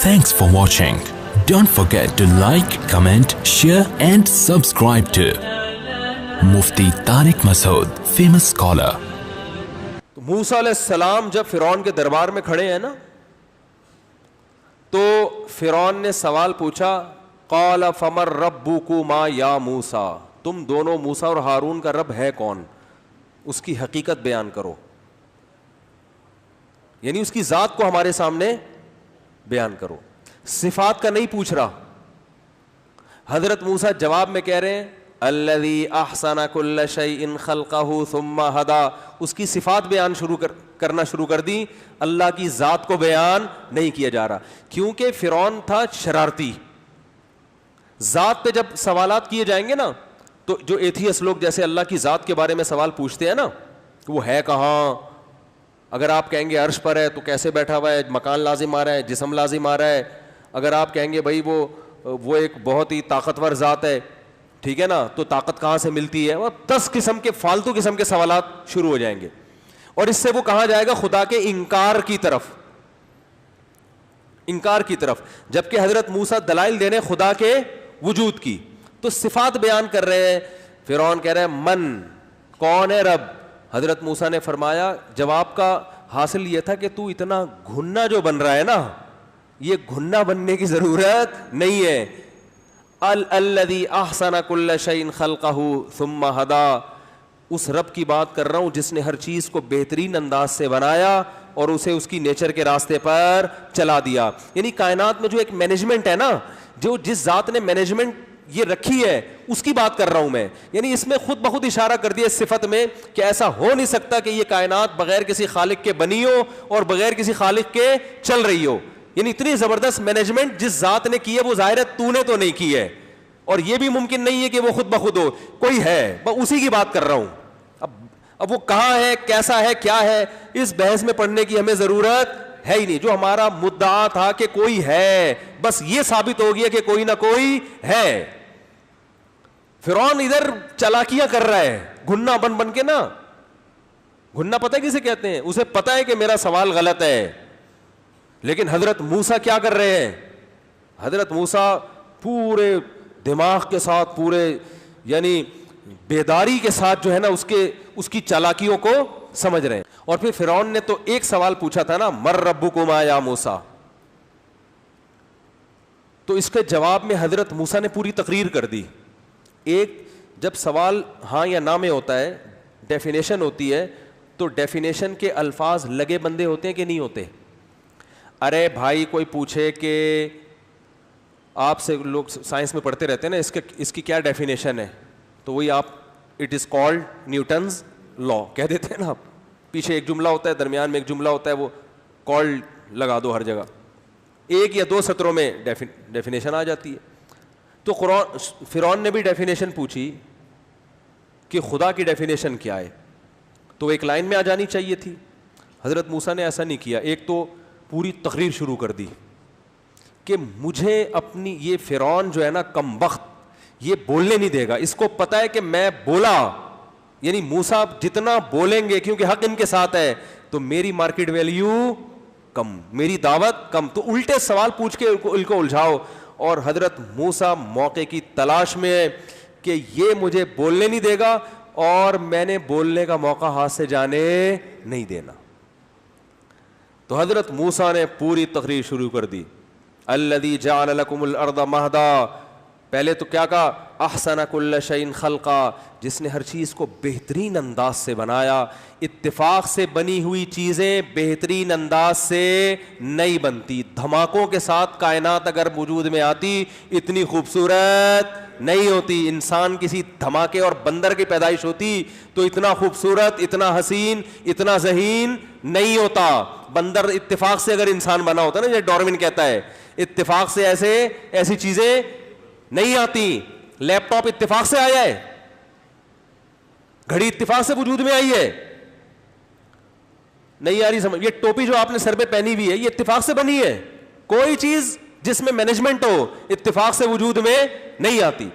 Thanks for watching. Don't forget to like, comment, share and subscribe to Mufti Tariq Masood, famous scholar. موسیٰ علیہ السلام جب فرعون کے دربار میں کھڑے ہیں نا تو فرعون نے سوال پوچھا قال فمن ربکما یا موسیٰ، تم دونوں موسیٰ اور ہارون کا رب ہے کون، اس کی حقیقت بیان کرو، یعنی اس کی ذات کو ہمارے سامنے بیان کرو، صفات کا نہیں پوچھ رہا. حضرت موسیٰ جواب میں کہہ رہے ہیں الذی احسن کل شیء خلقہ ثم ہدی، اس کی صفات بیان کرنا شروع کر دی، اللہ کی ذات کو بیان نہیں کیا جا رہا، کیونکہ فرعون تھا شرارتی. ذات پہ جب سوالات کیے جائیں گے نا تو جو ایتھیس لوگ جیسے اللہ کی ذات کے بارے میں سوال پوچھتے ہیں نا وہ ہے کہاں، اگر آپ کہیں گے عرش پر ہے تو کیسے بیٹھا ہوا ہے، مکان لازم آ رہا ہے، جسم لازم آ رہا ہے، اگر آپ کہیں گے بھائی وہ ایک بہت ہی طاقتور ذات ہے، ٹھیک ہے نا، تو طاقت کہاں سے ملتی ہے، وہ 10 قسم کے فالتو قسم کے سوالات شروع ہو جائیں گے، اور اس سے وہ کہاں جائے گا خدا کے انکار کی طرف، جبکہ حضرت موسیٰ دلائل دے رہے ہیں خدا کے وجود کی، تو صفات بیان کر رہے ہیں. فرعون کہہ رہے ہیں من، کون ہے رب. حضرت موسیٰ نے فرمایا، جواب کا حاصل یہ تھا کہ تو اتنا گھننا جو بن رہا ہے نا، یہ گھننا بننے کی ضرورت نہیں ہے. الذی احسن کل شیء خلقہ ثم ہدی، اس رب کی بات کر رہا ہوں جس نے ہر چیز کو بہترین انداز سے بنایا اور اسے اس کی نیچر کے راستے پر چلا دیا. یعنی کائنات میں جو ایک مینجمنٹ ہے نا، جو جس ذات نے مینجمنٹ یہ رکھی ہے اس کی بات کر رہا ہوں میں. یعنی اس میں خود بخود اشارہ کر دیا اس صفت میں کہ ایسا ہو نہیں سکتا کہ یہ کائنات بغیر کسی خالق کے بنی ہو اور بغیر کسی خالق کے چل رہی ہو. یعنی اتنی زبردست مینجمنٹ جس ذات نے کی ہے وہ ظاہر ہے تو نے تو نہیں کی ہے، اور یہ بھی ممکن نہیں ہے کہ وہ خود بخود ہو، کوئی ہے، میں اسی کی بات کر رہا ہوں. اب وہ کہاں ہے، کیسا ہے، کیا ہے، اس بحث میں پڑھنے کی ہمیں ضرورت ہے ہی نہیں. جو ہمارا مدعا تھا کہ کوئی ہے، بس یہ ثابت ہو گیا کہ کوئی نہ کوئی ہے. فرعون ادھر چالاکیاں کر رہا ہے گھننا بن بن کے نا. گھننا پتہ ہے کسے کہتے ہیں، اسے پتہ ہے کہ میرا سوال غلط ہے، لیکن حضرت موسیٰ کیا کر رہے ہیں، حضرت موسیٰ پورے دماغ کے ساتھ، پورے یعنی بیداری کے ساتھ جو ہے نا اس کی چالاکیوں کو سمجھ رہے ہیں. اور پھر فرعون نے تو ایک سوال پوچھا تھا نا من ربکما یا موسیٰ، تو اس کے جواب میں حضرت موسیٰ نے پوری تقریر کر دی. ایک جب سوال ہاں یا نہ میں ہوتا ہے، ڈیفینیشن ہوتی ہے، تو ڈیفینیشن کے الفاظ لگے بندے ہوتے ہیں کہ نہیں ہوتے. ارے بھائی کوئی پوچھے کہ آپ سے، لوگ سائنس میں پڑھتے رہتے ہیں نا اس کی کیا ڈیفینیشن ہے، تو وہی آپ اٹ از کالڈ نیوٹنز لا کہہ دیتے ہیں نا. آپ پیچھے ایک جملہ ہوتا ہے، درمیان میں ایک جملہ ہوتا ہے، وہ کالڈ لگا دو ہر جگہ، ایک یا 2 سطروں میں ڈیفینیشن آ جاتی ہے. تو فرعون نے بھی ڈیفینیشن پوچھی کہ خدا کی ڈیفینیشن کیا ہے، تو ایک لائن میں آ جانی چاہیے تھی. حضرت موسیٰ نے ایسا نہیں کیا، ایک تو پوری تقریر شروع کر دی کہ مجھے اپنی یہ فرعون جو ہے نا کم بخت، یہ بولنے نہیں دے گا، اس کو پتا ہے کہ میں بولا، یعنی موسیٰ جتنا بولیں گے کیونکہ حق ان کے ساتھ ہے تو میری مارکیٹ ویلیو کم، میری دعوت کم، تو الٹے سوال پوچھ کے ان کو الجھاؤ. اور حضرت موسیٰ موقع کی تلاش میں ہے کہ یہ مجھے بولنے نہیں دے گا اور میں نے بولنے کا موقع ہاتھ سے جانے نہیں دینا. تو حضرت موسیٰ نے پوری تقریر شروع کر دی. الذی جعل لکم الارض مہدا، پہلے تو کیا کہا، احسن کل شیء خلقا، جس نے ہر چیز کو بہترین انداز سے بنایا. اتفاق سے بنی ہوئی چیزیں بہترین انداز سے نہیں بنتی. دھماکوں کے ساتھ کائنات اگر وجود میں آتی اتنی خوبصورت نہیں ہوتی. انسان کسی دھماکے اور بندر کی پیدائش ہوتی تو اتنا خوبصورت، اتنا حسین، اتنا ذہین نہیں ہوتا. بندر اتفاق سے اگر انسان بنا ہوتا نا، جیسے ڈارون کہتا ہے اتفاق سے ایسی چیزیں نہیں آتی. لیپ ٹاپ اتفاق سے آیا ہے، گھڑی اتفاق سے وجود میں آئی ہے، نہیں آ رہی سمجھ. یہ ٹوپی جو آپ نے سر پہ پہنی ہوئی ہے یہ اتفاق سے بنی ہے. کوئی چیز جس میں مینجمنٹ ہو اتفاق سے وجود میں نہیں آتی.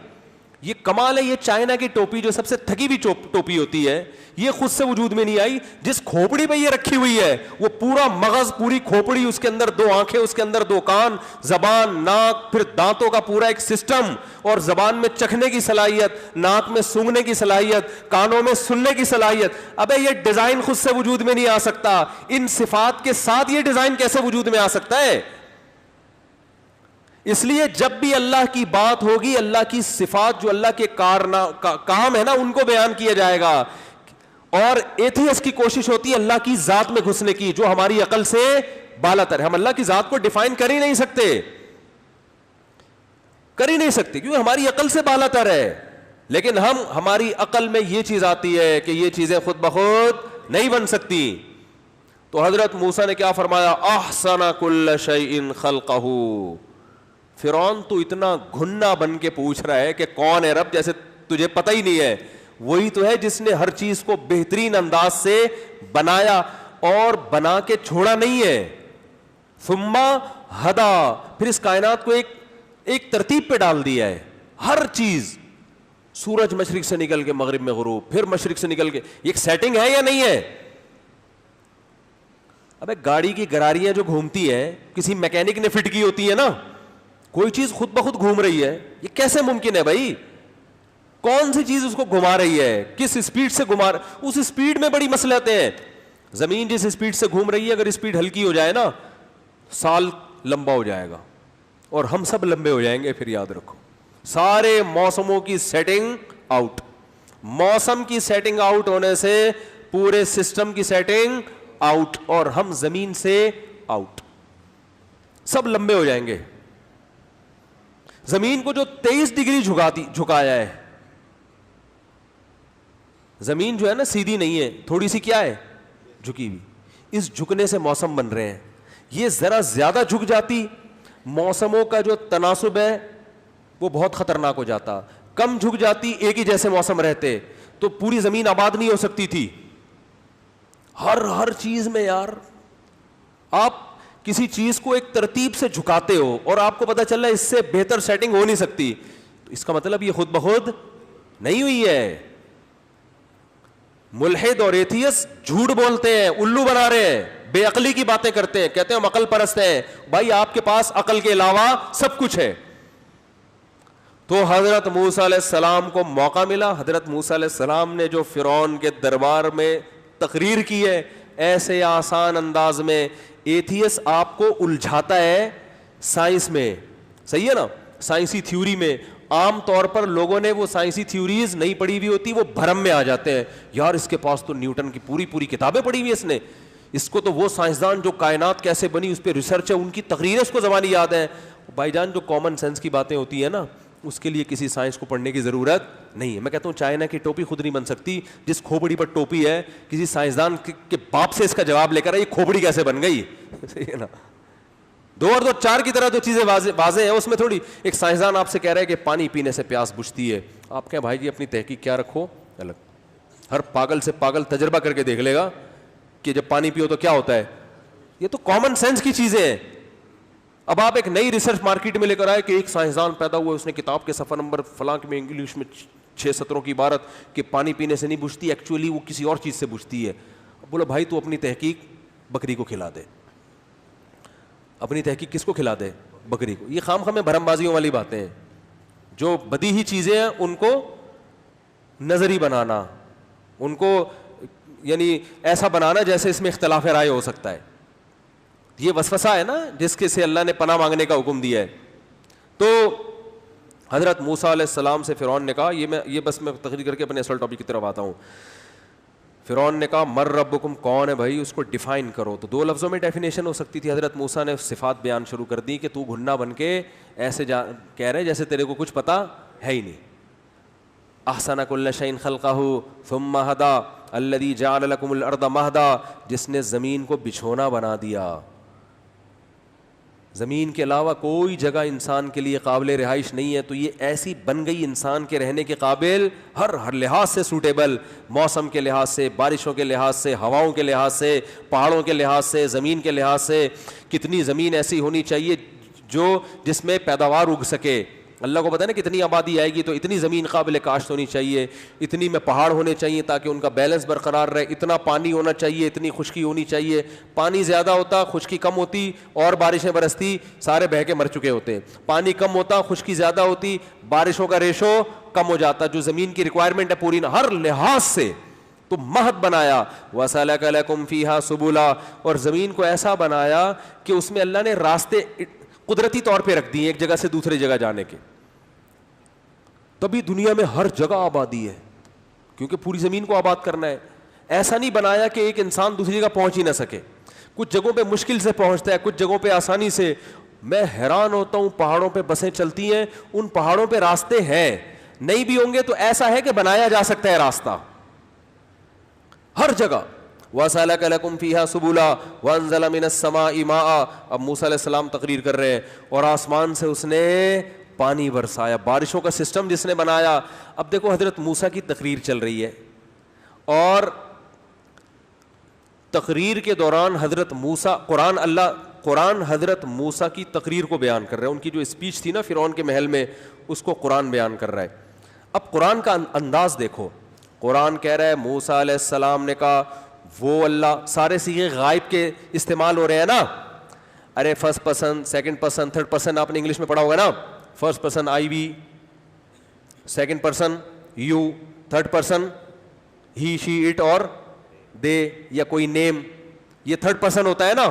یہ کمال ہے. یہ چائنا کی ٹوپی جو سب سے تھکی ہوئی ٹوپی ہوتی ہے، یہ خود سے وجود میں نہیں آئی. جس کھوپڑی پہ یہ رکھی ہوئی ہے وہ پورا مغز, پوری کھوپڑی, اس کے اندر 2 آنکھیں, اس کے اندر 2 کان, زبان, ناک, پھر دانتوں کا پورا ایک سسٹم, اور زبان میں چکھنے کی صلاحیت, ناک میں سونگھنے کی صلاحیت, کانوں میں سننے کی صلاحیت. ابے یہ ڈیزائن خود سے وجود میں نہیں آ سکتا. ان صفات کے ساتھ یہ ڈیزائن کیسے وجود میں آ سکتا ہے؟ اس لیے جب بھی اللہ کی بات ہوگی, اللہ کی صفات جو اللہ کے کام ہے نا, ان کو بیان کیا جائے گا. اور ایتھیسٹ کی کوشش ہوتی ہے اللہ کی ذات میں گھسنے کی, جو ہماری عقل سے بالا تر ہے. ہم اللہ کی ذات کو ڈیفائن کر ہی نہیں سکتے, کیونکہ ہماری عقل سے بالا تر ہے. لیکن ہماری عقل میں یہ چیز آتی ہے کہ یہ چیزیں خود بخود نہیں بن سکتی. تو حضرت موسیٰ نے کیا فرمایا؟ احسن کل شیء خلقہ. فرعون تو اتنا گھنا بن کے پوچھ رہا ہے کہ کون ہے رب, جیسے تجھے پتہ ہی نہیں ہے. وہی تو ہے جس نے ہر چیز کو بہترین انداز سے بنایا اور بنا کے چھوڑا نہیں ہے. ثم ہدا, پھر اس کائنات کو ایک ترتیب پہ ڈال دیا ہے. ہر چیز, سورج مشرق سے نکل کے مغرب میں غروب, پھر مشرق سے نکل کے, ایک سیٹنگ ہے یا نہیں ہے؟ ابے گاڑی کی گراریاں جو گھومتی ہے کسی میکینک نے فٹ کی ہوتی ہے نا, کوئی چیز خود بخود گھوم رہی ہے, یہ کیسے ممکن ہے بھائی؟ کون سی چیز اس کو گھما رہی ہے, کس اسپیڈ سے گھما اس اسپیڈ میں بڑی مسئلے ہیں. زمین جس اسپیڈ سے گھوم رہی ہے, اگر اسپیڈ ہلکی ہو جائے نا, سال لمبا ہو جائے گا اور ہم سب لمبے ہو جائیں گے. پھر یاد رکھو, سارے موسموں کی سیٹنگ آؤٹ, موسم کی سیٹنگ آؤٹ ہونے سے پورے سسٹم کی سیٹنگ آؤٹ, اور ہم زمین سے آؤٹ, سب لمبے ہو جائیں گے. زمین کو جو 23 ڈگری جھکایا ہے, زمین جو ہے نا سیدھی نہیں ہے, تھوڑی سی کیا ہے, جھکی ہوئی. اس جھکنے سے موسم بن رہے ہیں. یہ ذرا زیادہ جھک جاتی, موسموں کا جو تناسب ہے وہ بہت خطرناک ہو جاتا. کم جھک جاتی, ایک ہی جیسے موسم رہتے, تو پوری زمین آباد نہیں ہو سکتی تھی. ہر چیز میں یار, آپ کسی چیز کو ایک ترتیب سے جھکاتے ہو اور آپ کو پتا چل رہا ہے اس سے بہتر سیٹنگ ہو نہیں سکتی, تو اس کا مطلب یہ خود بخود نہیں ہوئی ہے. ملحد اور ایتھیسٹ جھوٹ بولتے ہیں, الو بنا رہے ہیں, بے عقلی کی باتیں کرتے ہیں, کہتے ہیں ہم عقل پرست ہیں. بھائی آپ کے پاس عقل کے علاوہ سب کچھ ہے. تو حضرت موسیٰ علیہ السلام کو موقع ملا. حضرت موسیٰ علیہ السلام نے جو فرعون کے دربار میں تقریر کی ہے, ایسے آسان انداز میں. ایتھیسٹ آپ کو الجھاتا ہے سائنس میں, صحیح ہے نا, سائنسی تھیوری میں. عام طور پر لوگوں نے وہ سائنسی تھیوریز نہیں پڑھی ہوئی ہوتی, وہ بھرم میں آ جاتے ہیں, یار اس کے پاس تو نیوٹن کی پوری کتابیں پڑھی ہوئی اس نے, اس کو تو وہ سائنسدان جو کائنات کیسے بنی اس پہ ریسرچ ہے, ان کی تقریریں اس کو زبانی یاد ہیں. بھائی جان, جو کامن سینس کی باتیں ہوتی ہیں نا, اس کے لیے کسی سائنس کو پڑھنے کی ضرورت نہیں ہے. میں کہتا ہوں چائنا کی ٹوپی خود نہیں بن سکتی. جس کھوپڑی پر ٹوپی ہے, کسی سائنسدان کے باپ سے اس کا جواب لے کر آئے یہ کھوپڑی کیسے بن گئی, صحیح ہے نا. 2 اور 2 4 کی طرح جو چیزیں واضح ہیں, اس میں تھوڑی. ایک سائنسدان آپ سے کہہ رہا ہے کہ پانی پینے سے پیاس بجھتی ہے, آپ کہیں بھائی جی اپنی تحقیق کیا رکھو الگ. ہر پاگل سے پاگل تجربہ کر کے دیکھ لے گا کہ جب پانی پیو تو کیا ہوتا ہے. یہ تو کامن سینس کی چیزیں ہیں. اب آپ ایک نئی ریسرچ مارکیٹ میں لے کر آئے کہ ایک سائنسدان پیدا ہوا, اس نے کتاب کے صفحہ نمبر فلاں میں انگلش میں 6 سطروں کی عبارت کہ پانی پینے سے نہیں بجھتی, ایکچولی وہ کسی اور چیز سے بجھتی ہے. بولو بھائی تو اپنی تحقیق بکری کو کھلا دے. اپنی تحقیق کس کو کھلا دے؟ بکری کو. یہ خام خامے بھرم بازیوں والی باتیں ہیں. جو بدیہی چیزیں ہیں ان کو نظری بنانا, ان کو یعنی ایسا بنانا جیسے اس میں اختلاف رائے ہو سکتا ہے. یہ وسوسہ ہے نا جس کے سے اللہ نے پناہ مانگنے کا حکم دیا ہے. تو حضرت موسیٰ علیہ السلام سے فرعون نے کہا, یہ بس میں تقریر کر کے اپنے اصل ٹاپک کی طرف آتا ہوں. فرعون نے کہا مر ربکم, کون ہے بھائی, اس کو ڈیفائن کرو. تو 2 لفظوں میں ڈیفینیشن ہو سکتی تھی. حضرت موسیٰ نے صفات بیان شروع کر دی کہ تو گھنا بن کے ایسے کہہ رہے جیسے تیرے کو کچھ پتا ہے ہی نہیں. احسن کل شیء خلقہ ثم ہدا الذی جعل لکم الارض مہدا, جس نے زمین کو بچھونا بنا دیا. زمین کے علاوہ کوئی جگہ انسان کے لیے قابل رہائش نہیں ہے, تو یہ ایسی بن گئی انسان کے رہنے کے قابل, ہر لحاظ سے سوٹیبل, موسم کے لحاظ سے, بارشوں کے لحاظ سے, ہواؤں کے لحاظ سے, پہاڑوں کے لحاظ سے, زمین کے لحاظ سے. کتنی زمین ایسی ہونی چاہیے جس میں پیداوار اگ سکے, اللہ کو پتہ ہے نا کتنی آبادی آئے گی تو اتنی زمین قابل کاشت ہونی چاہیے, اتنی میں پہاڑ ہونے چاہیے تاکہ ان کا بیلنس برقرار رہے, اتنا پانی ہونا چاہیے, اتنی خشکی ہونی چاہیے. پانی زیادہ ہوتا خشکی کم ہوتی اور بارشیں برستی سارے بہہ کے مر چکے ہوتے. پانی کم ہوتا خشکی زیادہ ہوتی بارشوں کا ریشو کم ہو جاتا. جو زمین کی ریکوائرمنٹ ہے پوری ہر لحاظ سے تو مہد بنایا. وَسَلَكَ لَكُمْ فِيهَا سُبُلًا, اور زمین کو ایسا بنایا کہ اس میں اللہ نے راستے قدرتی طور پہ رکھ دیے ایک جگہ سے دوسری جگہ جانے کے. تبھی دنیا میں ہر جگہ آبادی ہے کیونکہ پوری زمین کو آباد کرنا ہے. ایسا نہیں بنایا کہ ایک انسان دوسری جگہ پہنچ ہی نہ سکے. کچھ جگہوں پہ مشکل سے پہنچتا ہے, کچھ جگہوں پہ آسانی سے. میں حیران ہوتا ہوں, پہاڑوں پہ بسیں چلتی ہیں, ان پہاڑوں پہ راستے ہیں, نہیں بھی ہوں گے تو ایسا ہے کہ بنایا جا سکتا ہے راستہ ہر جگہ. وَسَلَكَ لَكُمْ فِيهَا سُبُلًا وَأَنزَلَ مِنَ السَّمَاءِ مَاءً. اب موسیٰ علیہ السلام تقریر کر رہے ہیں اور آسمان سے اس نے پانی برسایا, بارشوں کا سسٹم جس نے بنایا. اب دیکھو حضرت موسیٰ کی تقریر چل رہی ہے اور تقریر کے دوران حضرت موسیٰ قرآن حضرت موسیٰ کی تقریر کو بیان کر رہا ہے. ان کی جو اسپیچ تھی نا فرعون کے محل میں اس کو قرآن بیان کر رہا ہے. اب قرآن کا انداز دیکھو. قرآن کہہ رہا ہے موسیٰ علیہ السلام نے کہا وہ اللہ, سارے صیغے غائب کے استعمال ہو رہے ہیں نا. ارے first person, second person, third person آپ نے انگلش میں پڑھا ہوگا نا. First person I we, second person you, third person he she it اور دے یا کوئی نیم, یہ تھرڈ پرسن ہوتا ہے نا.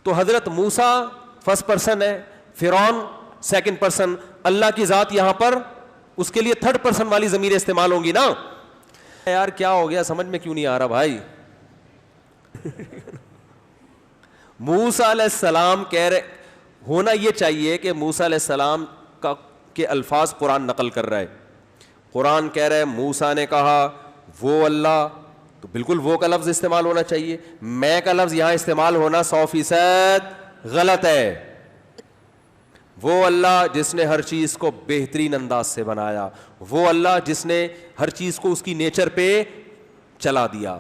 تو حضرت موسیٰ فرسٹ پرسن ہے, فرعون سیکنڈ پرسن, اللہ کی ذات یہاں پر اس کے لیے تھرڈ پرسن والی ضمیریں استعمال ہوں گی نا. یار کیا ہو گیا, سمجھ میں کیوں نہیں آ رہا بھائی. موسیٰ علیہ السلام کہہ رہے, ہونا یہ چاہیے کہ موسیٰ علیہ السلام کے الفاظ قرآن نقل کر رہا ہے. قرآن کہہ رہا ہے موسیٰ نے کہا وہ اللہ, تو بالکل وہ کا لفظ استعمال ہونا چاہیے. میں کا لفظ یہاں استعمال ہونا 100% غلط ہے. وہ اللہ جس نے ہر چیز کو بہترین انداز سے بنایا, وہ اللہ جس نے ہر چیز کو اس کی نیچر پہ چلا دیا,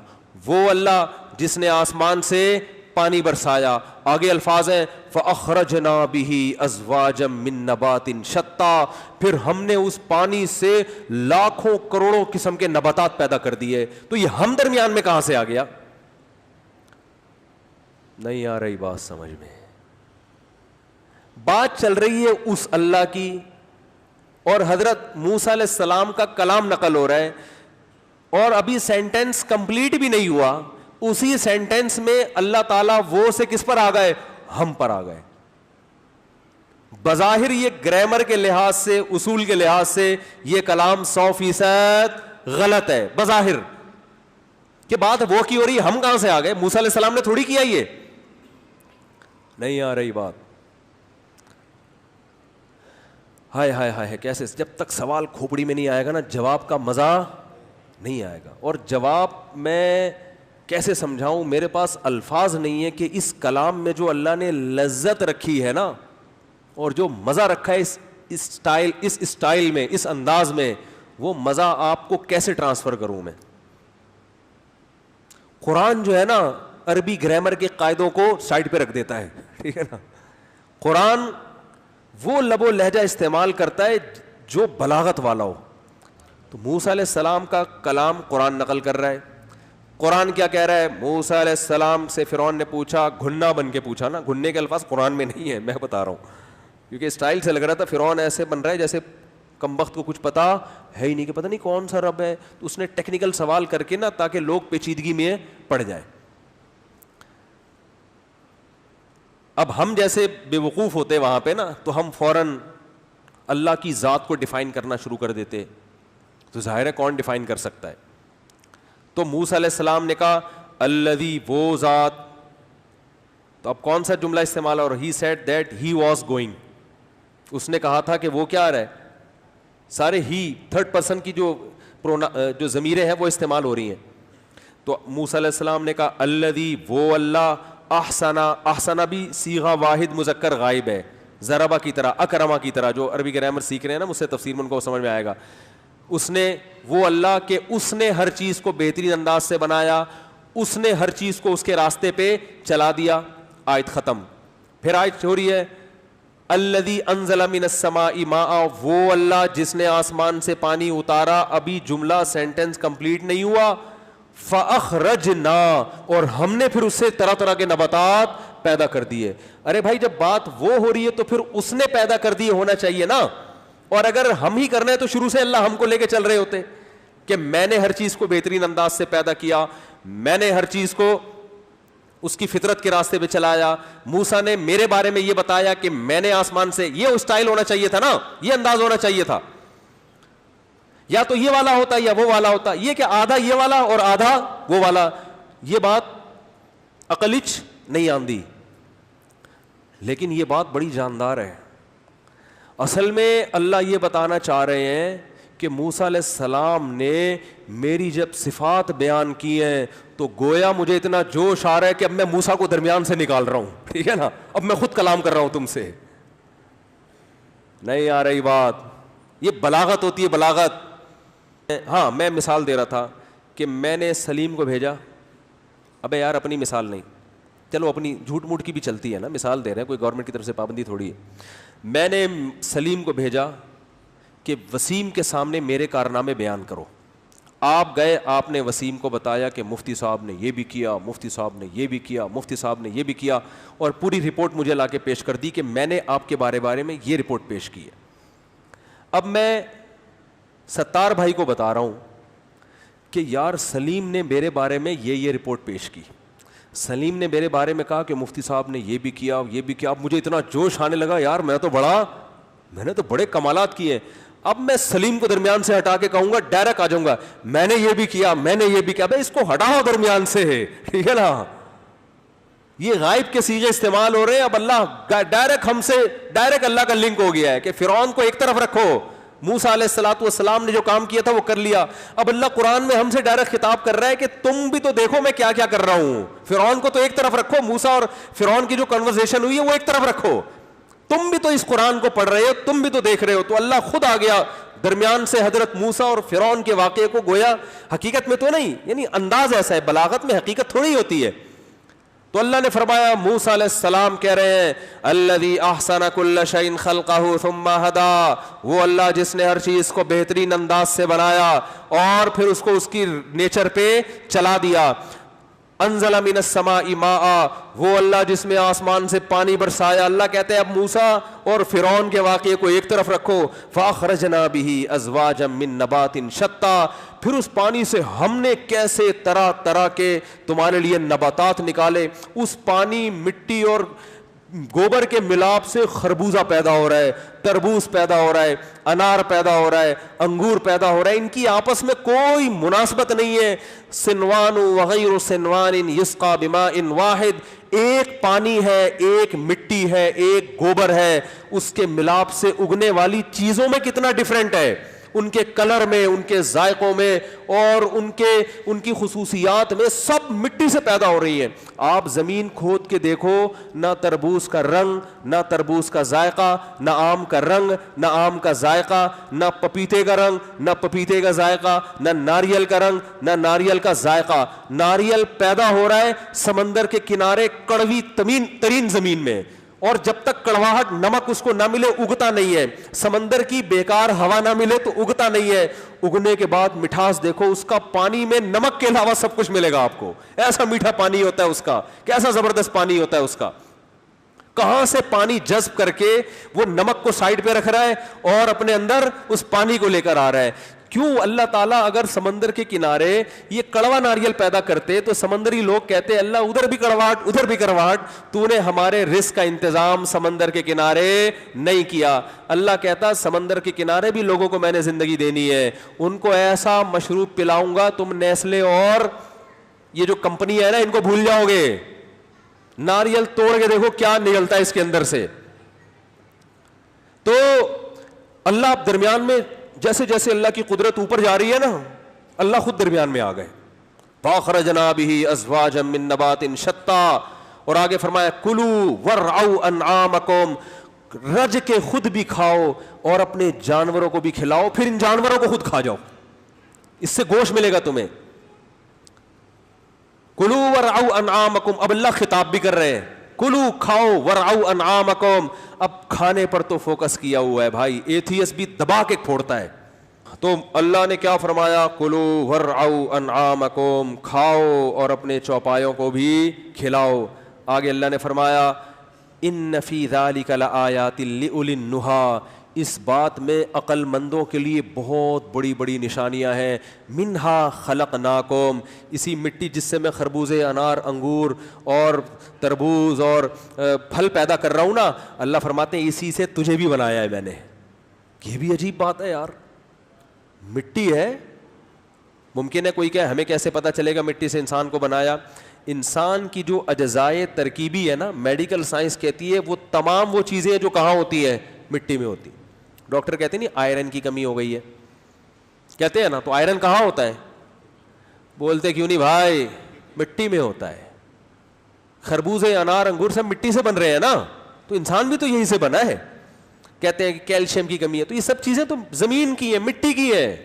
وہ اللہ جس نے آسمان سے پانی برسایا. آگے الفاظ ہیں فَأَخْرَجْنَا بِهِ أَزْوَاجًا مِّن نَبَاتٍ شَتَّىٰ, پھر ہم نے اس پانی سے لاکھوں کروڑوں قسم کے نباتات پیدا کر دیے. تو یہ ہم درمیان میں کہاں سے آ گیا؟ نہیں آ رہی بات سمجھ میں. بات چل رہی ہے اس اللہ کی اور حضرت موسیٰ علیہ السلام کا کلام نقل ہو رہا ہے اور ابھی سینٹینس کمپلیٹ بھی نہیں ہوا, اسی سینٹینس میں اللہ تعالیٰ وہ سے کس پر آ گئے؟ ہم پر آ گئے. بظاہر یہ گرامر کے لحاظ سے, اصول کے لحاظ سے یہ کلام 100% غلط ہے بظاہر. کہ بات وہ کی ہو رہی, ہم کہاں سے آ گئے؟ موسیٰ علیہ السلام نے تھوڑی کیا. یہ نہیں آ رہی بات. ہائے ہائے ہائے, کیسے جب تک سوال کھوپڑی میں نہیں آئے گا نا جواب کا مزہ نہیں آئے گا. اور جواب میں کیسے سمجھاؤں, میرے پاس الفاظ نہیں ہے کہ اس کلام میں جو اللہ نے لذت رکھی ہے نا اور جو مزہ رکھا ہے اس اسٹائل میں, اس انداز میں, وہ مزہ آپ کو کیسے ٹرانسفر کروں میں. قرآن جو ہے نا عربی گرامر کے قاعدوں کو سائڈ پہ رکھ دیتا ہے, ٹھیک ہے نا. قرآن وہ لب و لہجہ استعمال کرتا ہے جو بلاغت والا ہو. تو موسیٰ علیہ السلام کا کلام قرآن نقل کر رہا ہے. قرآن کیا کہہ رہا ہے؟ موسیٰ علیہ السلام سے فرعون نے پوچھا, گھنا بن کے پوچھا نا, گھننے کے الفاظ قرآن میں نہیں ہے, میں بتا رہا ہوں کیونکہ اسٹائل سے لگ رہا تھا فرعون ایسے بن رہا ہے جیسے کمبخت کو کچھ پتا ہے ہی نہیں, کہ پتہ نہیں کون سا رب ہے. تو اس نے ٹیکنیکل سوال کر کے نا تاکہ لوگ پیچیدگی میں پڑ جائے. اب ہم جیسے بے وقوف ہوتے وہاں پہ نا تو ہم فوراً اللہ کی ذات کو ڈیفائن کرنا شروع کر دیتے. تو ظاہر ہے کون ڈیفائن کر سکتا ہے. تو موسیٰ علیہ السلام نے کہا الذی, وہ ذات. تو اب کون سا جملہ استعمال, اور he said that he was going, اس نے کہا تھا کہ وہ کیا رہا ہے. سارے ہی تھرڈ پرسن کی جو ضمیریں ہیں وہ استعمال ہو رہی ہیں. تو موسیٰ علیہ السلام نے کہا الذی, وہ اللہ, احسنا, احسنا بھی صیغہ واحد مذکر غائب ہے, ضربہ کی طرح, اکرما کی طرح. جو عربی گرامر سیکھ رہے ہیں نا مجھ سے تفسیر میں ان کو سمجھ میں آئے گا. اس نے, وہ اللہ کہ اس نے ہر چیز کو بہترین انداز سے بنایا, اس نے ہر چیز کو اس کے راستے پہ چلا دیا. آیت ختم. پھر آیت ہو رہی ہے الذی انزل من السماء ماء، وہ اللہ جس نے آسمان سے پانی اتارا. ابھی جملہ سینٹنس کمپلیٹ نہیں ہوا. فاخرجنا، اور ہم نے پھر اس سے طرح طرح کے نباتات پیدا کر دیے. ارے بھائی جب بات وہ ہو رہی ہے تو پھر اس نے پیدا کر دیے ہونا چاہیے نا. اور اگر ہم ہی کرنا ہے تو شروع سے اللہ ہم کو لے کے چل رہے ہوتے کہ میں نے ہر چیز کو بہترین انداز سے پیدا کیا, میں نے ہر چیز کو اس کی فطرت کے راستے پہ چلایا. موسیٰ نے میرے بارے میں یہ بتایا کہ میں نے آسمان سے, یہ اسٹائل ہونا چاہیے تھا نا, یہ انداز ہونا چاہیے تھا. یا تو یہ والا ہوتا یا وہ والا ہوتا, یہ کہ آدھا یہ والا اور آدھا وہ والا, یہ بات عقلچ نہیں آندی. لیکن یہ بات بڑی جاندار ہے. اصل میں اللہ یہ بتانا چاہ رہے ہیں کہ موسیٰ علیہ السلام نے میری جب صفات بیان کی ہیں تو گویا مجھے اتنا جوش آ رہا ہے کہ اب میں موسیٰ کو درمیان سے نکال رہا ہوں, ٹھیک ہے نا, اب میں خود کلام کر رہا ہوں تم سے. نہیں آ رہی بات, یہ بلاغت ہوتی ہے, بلاغت. ہاں میں مثال دے رہا تھا کہ میں نے سلیم کو بھیجا, ابے یار اپنی مثال نہیں, چلو اپنی جھوٹ موٹ کی بھی چلتی ہے نا, مثال دے رہے ہیں, کوئی گورنمنٹ کی طرف سے پابندی تھوڑی ہے. میں نے سلیم کو بھیجا کہ وسیم کے سامنے میرے کارنامے بیان کرو. آپ گئے, آپ نے وسیم کو بتایا کہ مفتی صاحب نے یہ بھی کیا, مفتی صاحب نے یہ بھی کیا, مفتی صاحب نے یہ بھی کیا, اور پوری رپورٹ مجھے لا کے پیش کر دی کہ میں نے آپ کے بارے میں یہ رپورٹ پیش کی ہے. اب میں ستار بھائی کو بتا رہا ہوں کہ یار سلیم نے میرے بارے میں یہ رپورٹ پیش کی, سلیم نے میرے بارے میں کہا کہ مفتی صاحب نے یہ بھی کیا, یہ بھی کیا. اب مجھے اتنا جوش آنے لگا, یار میں نے تو بڑے کمالات کیے. اب میں سلیم کو درمیان سے ہٹا کے کہوں گا, ڈائریکٹ آ جاؤں گا, میں نے یہ بھی کیا, میں نے یہ بھی کیا. بھائی اس کو ہٹاؤ درمیان سے, ٹھیک ہے نا. یہ غائب کے صیغے استعمال ہو رہے ہیں. اب اللہ ڈائریکٹ ہم سے, ڈائریکٹ اللہ کا لنک ہو گیا ہے کہ فرعون کو ایک طرف رکھو, موسیٰ علیہ الصلوۃ والسلام نے جو کام کیا تھا وہ کر لیا. اب اللہ قرآن میں ہم سے ڈائریکٹ خطاب کر رہا ہے کہ تم بھی تو دیکھو میں کیا کیا کر رہا ہوں. فرعون کو تو ایک طرف رکھو, موسیٰ اور فرعون کی جو کنورسیشن ہوئی ہے وہ ایک طرف رکھو, تم بھی تو اس قرآن کو پڑھ رہے ہو, تم بھی تو دیکھ رہے ہو. تو اللہ خود آ گیا درمیان سے حضرت موسیٰ اور فرعون کے واقعے کو, گویا حقیقت میں تو نہیں, یعنی انداز ایسا ہے, بلاغت میں حقیقت تھوڑی ہوتی ہے. تو اللہ نے فرمایا, موسیٰ علیہ السلام کہہ رہے ہیں الذی احسن کل شیء خلقہ ثم ہدی, وہ اللہ جس نے ہر چیز کو بہترین انداز سے بنایا اور پھر اس کو اس کی نیچر پہ چلا دیا. انزل من السماء ماء, وہ اللہ جس میں آسمان سے پانی برسایا. اللہ کہتے ہیں اب موسیٰ اور فرعون کے واقعے کو ایک طرف رکھو. فاخرجنا به ازواجا من نبات شتى, پھر اس پانی سے ہم نے کیسے طرح طرح کے تمہارے لیے نباتات نکالے. اس پانی, مٹی اور گوبر کے ملاپ سے خربوزہ پیدا ہو رہا ہے, تربوز پیدا ہو رہا ہے, انار پیدا ہو رہا ہے, انگور پیدا ہو رہا ہے. ان کی آپس میں کوئی مناسبت نہیں ہے. سنوان وغیر سنوان یسقى بماء واحد, ایک پانی ہے, ایک مٹی ہے, ایک گوبر ہے, اس کے ملاپ سے اگنے والی چیزوں میں کتنا ڈفرینٹ ہے, ان کے کلر میں, ان کے ذائقوں میں اور ان کی خصوصیات میں, سب مٹی سے پیدا ہو رہی ہیں. آپ زمین کھود کے دیکھو, نہ تربوز کا رنگ, نہ تربوز کا ذائقہ, نہ آم کا رنگ, نہ آم کا ذائقہ, نہ پپیتے کا رنگ, نہ پپیتے کا ذائقہ, نہ ناریل کا رنگ, نہ ناریل کا ذائقہ. ناریل پیدا ہو رہا ہے سمندر کے کنارے کڑوی ترین زمین میں, اور جب تک کڑواہٹ نمک اس کو نہ ملے اگتا نہیں ہے. سمندر کی بیکار ہوا نہ ملے تو اگتا نہیں ہے. اگنے کے بعد مٹھاس دیکھو اس کا, پانی میں نمک کے علاوہ سب کچھ ملے گا آپ کو. ایسا میٹھا پانی ہوتا ہے اس کا, کیسا زبردست پانی ہوتا ہے اس کا. کہاں سے پانی جذب کر کے وہ نمک کو سائڈ پہ رکھ رہا ہے اور اپنے اندر اس پانی کو لے کر آ رہا ہے. کیوں اللہ تعالیٰ اگر سمندر کے کنارے یہ کڑوا ناریل پیدا کرتے تو سمندری لوگ کہتے اللہ ادھر بھی کڑواہٹ ادھر بھی کڑواہٹ, تو نے ہمارے رزق کا انتظام سمندر کے کنارے نہیں کیا. اللہ کہتا سمندر کے کنارے بھی لوگوں کو میں نے زندگی دینی ہے, ان کو ایسا مشروب پلاؤں گا تم نیسلے اور یہ جو کمپنی ہے نا ان کو بھول جاؤ گے. ناریل توڑ کے دیکھو کیا نکلتا ہے اس کے اندر سے. تو اللہ اب درمیان میں جیسے جیسے اللہ کی قدرت اوپر جا رہی ہے نا, اللہ خود درمیان میں آ گئے. فاخرجنا به ازواجا من نبات شتى, اور آگے فرمایا کلوا ورعوا انعامکم, رج کے خود بھی کھاؤ اور اپنے جانوروں کو بھی کھلاؤ, پھر ان جانوروں کو خود کھا جاؤ, اس سے گوشت ملے گا تمہیں. کلوا ورعوا انعامکم, اب اللہ خطاب بھی کر رہے ہیں کلو کھاؤ ورعو انعامکم. اب کھانے پر تو فوکس کیا ہوا ہے بھائی, ایتھیس بھی دبا کے پھوڑتا ہے. تو اللہ نے کیا فرمایا, کلو ورعو انعامکم, کھاؤ اور اپنے چوپایوں کو بھی کھلاؤ. آگے اللہ نے فرمایا ان فی ذلک لآیات لأولی النہی, اس بات میں عقل مندوں کے لیے بہت بڑی بڑی نشانیاں ہیں. منہا خلقناکم, اسی مٹی جس سے میں خربوزے, انار, انگور اور تربوز اور پھل پیدا کر رہا ہوں نا, اللہ فرماتے ہیں اسی سے تجھے بھی بنایا ہے میں نے. یہ بھی عجیب بات ہے یار, مٹی ہے. ممکن ہے کوئی کہ ہمیں کیسے پتہ چلے گا مٹی سے انسان کو بنایا. انسان کی جو اجزائے ترکیبی ہے نا, میڈیکل سائنس کہتی ہے وہ تمام وہ چیزیں جو کہاں ہوتی ہے, مٹی میں ہوتی. ڈاکٹر کہتے ہیں نہیں آئرن کی کمی ہو گئی ہے, کہتے ہیں نا, تو آئرن کہاں ہوتا ہے, بولتے کیوں نہیں بھائی مٹی میں ہوتا ہے. خربوزے, انار, انگور سب مٹی سے بن رہے ہیں نا, تو انسان بھی تو یہی سے بنا ہے. کہتے ہیں کہ کیلشیم کی کمی ہے, تو یہ سب چیزیں تو زمین کی ہیں, مٹی کی ہیں.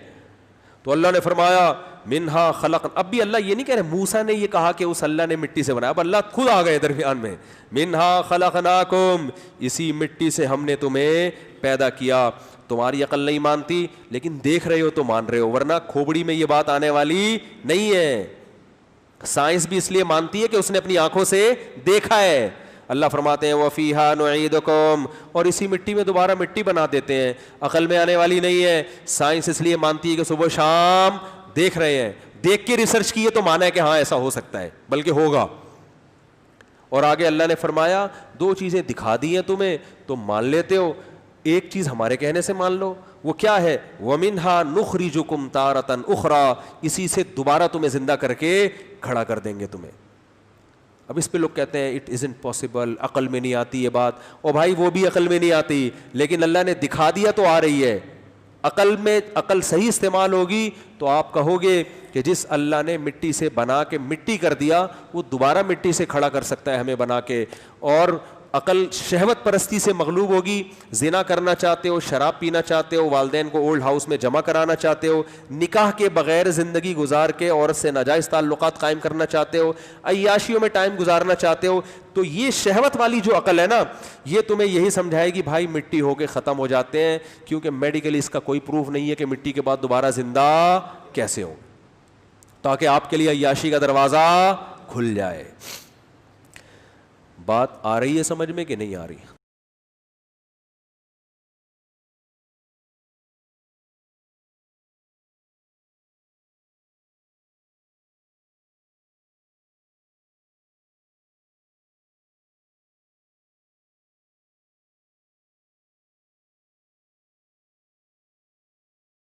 تو اللہ نے فرمایا منہا خلق. اب بھی اللہ یہ نہیں کہہ رہے موسیٰ نے یہ کہا کہ اس اللہ نے مٹی سے بنایا, اب اللہ خود آ گئے درمیان میں. منہا خلقناکم, اسی مٹی سے ہم نے تمہیں پیدا کیا. تمہاری عقل نہیں مانتی لیکن دیکھ رہے ہو تو مان رہے ہو, ورنہ کھوپڑی میں یہ بات آنے والی نہیں ہے. سائنس بھی اس لیے مانتی ہے کہ اس نے اپنی آنکھوں سے دیکھا ہے. اللہ فرماتے ہیں وَفِيهَا نُعِيدُكُمْ, اور اسی مٹی میں دوبارہ مٹی بنا دیتے ہیں. عقل میں آنے والی نہیں ہے. سائنس اس لیے مانتی ہے کہ صبح شام دیکھ رہے ہیں, دیکھ کے ریسرچ کیے تو مانا ہے کہ ہاں ایسا ہو سکتا ہے, بلکہ ہوگا. اور آگے اللہ نے فرمایا دو چیزیں دکھا دی ہیں تمہیں تو مان لیتے ہو, ایک چیز ہمارے کہنے سے مان لو. وہ کیا ہے, وَمِنْهَا نُخْرِجُكُمْ تَارَةً أُخْرَى, اسی سے دوبارہ تمہیں زندہ کر کے کھڑا کر دیں گے تمہیں. اب اس پہ لوگ کہتے ہیں اٹ ازنٹ پاسبل, عقل میں نہیں آتی یہ بات. او بھائی وہ بھی عقل میں نہیں آتی, لیکن اللہ نے دکھا دیا تو آ رہی ہے. عقل میں عقل صحیح استعمال ہوگی تو آپ کہو گے کہ جس اللہ نے مٹی سے بنا کے مٹی کر دیا وہ دوبارہ مٹی سے کھڑا کر سکتا ہے ہمیں بنا کے. اور عقل شہوت پرستی سے مغلوب ہوگی, زنا کرنا چاہتے ہو, شراب پینا چاہتے ہو, والدین کو اولڈ ہاؤس میں جمع کرانا چاہتے ہو, نکاح کے بغیر زندگی گزار کے عورت سے ناجائز تعلقات قائم کرنا چاہتے ہو, عیاشیوں میں ٹائم گزارنا چاہتے ہو, تو یہ شہوت والی جو عقل ہے نا یہ تمہیں یہی سمجھائے گی بھائی مٹی ہو کے ختم ہو جاتے ہیں, کیونکہ میڈیکلی اس کا کوئی پروف نہیں ہے کہ مٹی کے بعد دوبارہ زندہ کیسے ہو, تاکہ آپ کے لیے عیاشی کا دروازہ کھل جائے. بات آ رہی ہے سمجھ میں کہ نہیں آ رہی؟